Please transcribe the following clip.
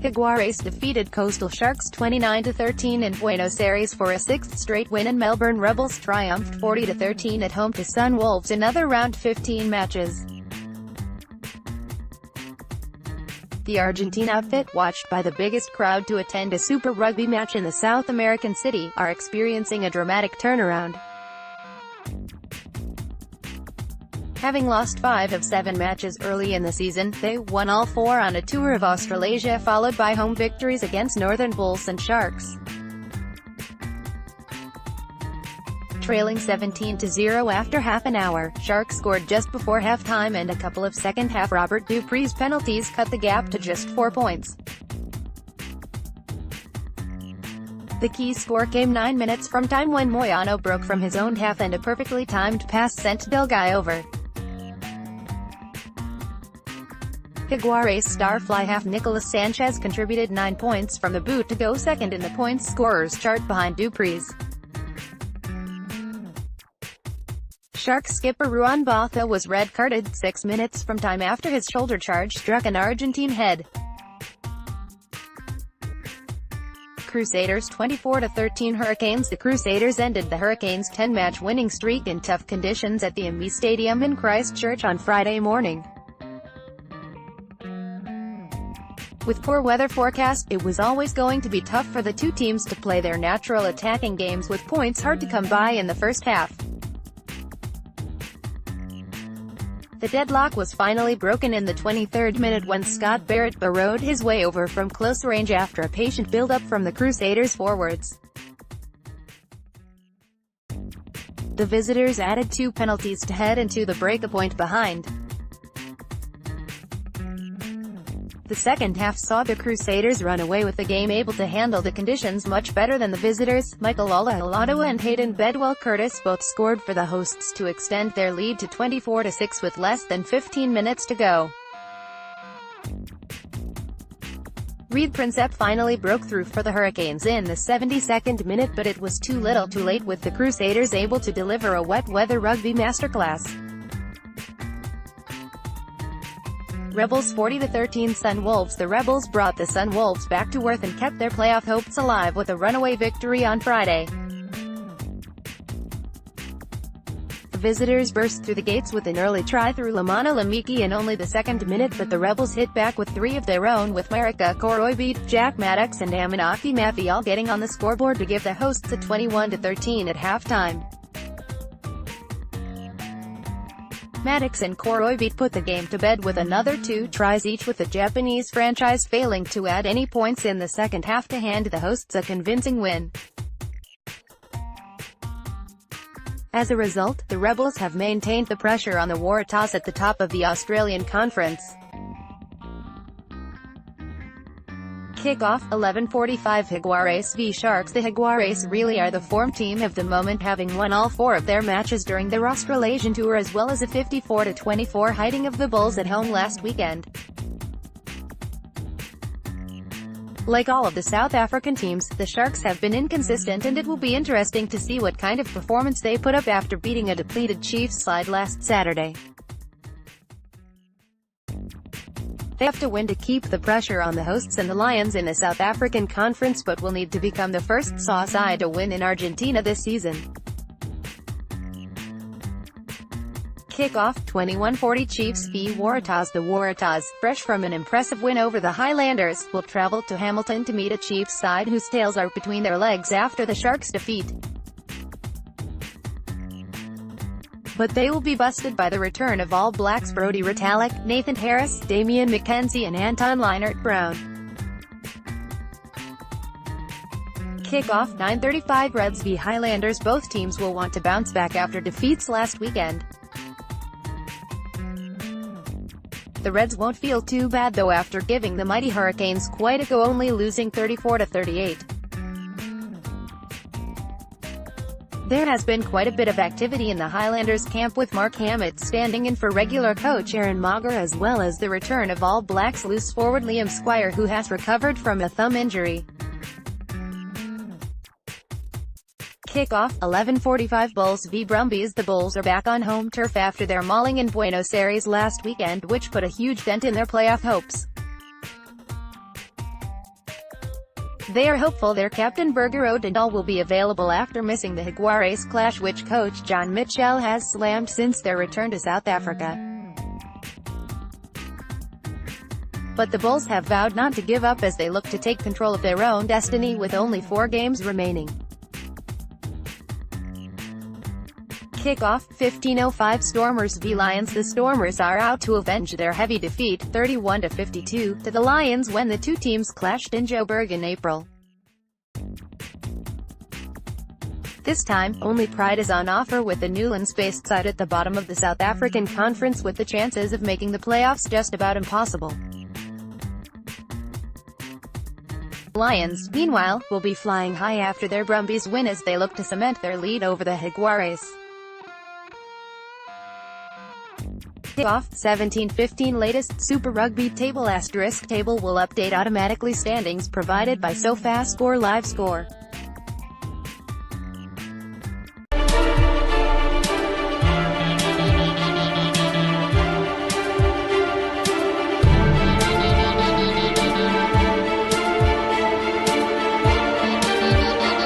Jaguares defeated Coastal Sharks 29-13 in Buenos Aires for a sixth straight win, and Melbourne Rebels triumphed 40-13 at home to Sunwolves in other round 15 matches. The Argentine outfit, watched by the biggest crowd to attend a Super Rugby match in the South American city, are experiencing a dramatic turnaround. Having lost 5 of 7 matches early in the season, they won all 4 on a tour of Australasia, followed by home victories against Northern Bulls and Sharks. Trailing 17-0 after half an hour, Sharks scored just before halftime, and a couple of second-half Robert Dupree's penalties cut the gap to just 4 points. The key score came 9 minutes from time, when Moyano broke from his own half and a perfectly timed pass sent Delguy over. Jaguares star fly half Nicolas Sanchez contributed 9 points from the boot to go second in the points scorers chart behind Dupree's. Sharks skipper Ruan Botha was red-carded 6 minutes from time after his shoulder charge struck an Argentine head. Crusaders 24-13 Hurricanes. The Crusaders ended the Hurricanes' 10-match winning streak in tough conditions at the ME Stadium in Christchurch on Friday morning. With poor weather forecast, it was always going to be tough for the two teams to play their natural attacking games, with points hard to come by in the first half. The deadlock was finally broken in the 23rd minute when Scott Barrett burrowed his way over from close range after a patient build-up from the Crusaders forwards. The visitors added 2 penalties to head into the break, a point behind. The second half saw the Crusaders run away with the game, able to handle the conditions much better than the visitors. Michael Olahilado and Hayden Bedwell-Curtis both scored for the hosts to extend their lead to 24-6 with less than 15 minutes to go. Reed Prinsep finally broke through for the Hurricanes in the 72nd minute, but it was too little too late, with the Crusaders able to deliver a wet-weather rugby masterclass. Rebels 40-13 Sunwolves. The Rebels brought the Sunwolves back to earth and kept their playoff hopes alive with a runaway victory on Friday. The visitors burst through the gates with an early try through Lamana Lamiki in only the 2nd minute, but the Rebels hit back with 3 of their own, with Marika Koroibete, Jack Maddox and Amanaki Mafi all getting on the scoreboard to give the hosts a 21-13 at halftime. Maddox and Koroibete put the game to bed with another 2 tries each, with the Japanese franchise failing to add any points in the second half to hand the hosts a convincing win. As a result, the Rebels have maintained the pressure on the Waratahs at the top of the Australian Conference. Kickoff, 11:45 Jaguares v Sharks. The Jaguares really are the form team of the moment, having won all 4 of their matches during their Australasian tour, as well as a 54-24 hiding of the Bulls at home last weekend. Like all of the South African teams, the Sharks have been inconsistent, and it will be interesting to see what kind of performance they put up after beating a depleted Chiefs side last Saturday. They have to win to keep the pressure on the hosts and the Lions in the South African Conference, but will need to become the first SAW side to win in Argentina this season. Kickoff, 21:40 Chiefs v Waratahs. The Waratahs, fresh from an impressive win over the Highlanders, will travel to Hamilton to meet a Chiefs side whose tails are between their legs after the Sharks' defeat. But they will be busted by the return of All Blacks Brodie Retallick, Nathan Harris, Damian McKenzie and Anton Leinart-Brown. Kickoff, 9:35 Reds v Highlanders. Both teams will want to bounce back after defeats last weekend. The Reds won't feel too bad though, after giving the mighty Hurricanes quite a go, only losing 34-38. There has been quite a bit of activity in the Highlanders camp, with Mark Hammett standing in for regular coach Aaron Mauger, as well as the return of All Blacks loose forward Liam Squire, who has recovered from a thumb injury. Kickoff, 11:45 Bulls v Brumbies. The Bulls are back on home turf after their mauling in Buenos Aires last weekend, which put a huge dent in their playoff hopes. They are hopeful their captain Berger Odendal will be available after missing the Jaguares clash, which coach John Mitchell has slammed since their return to South Africa. But the Bulls have vowed not to give up as they look to take control of their own destiny with only 4 games remaining. Kickoff, 15:05 Stormers v Lions. The Stormers are out to avenge their heavy defeat, 31-52, to the Lions when the two teams clashed in Joburg in April. This time, only pride is on offer with the Newlands-based side at the bottom of the South African Conference, with the chances of making the playoffs just about impossible. Lions, meanwhile, will be flying high after their Brumbies win as they look to cement their lead over the Jaguares. Off, 17:15 Latest Super Rugby table. Table will update automatically. Standings provided by SofaScore Live Score.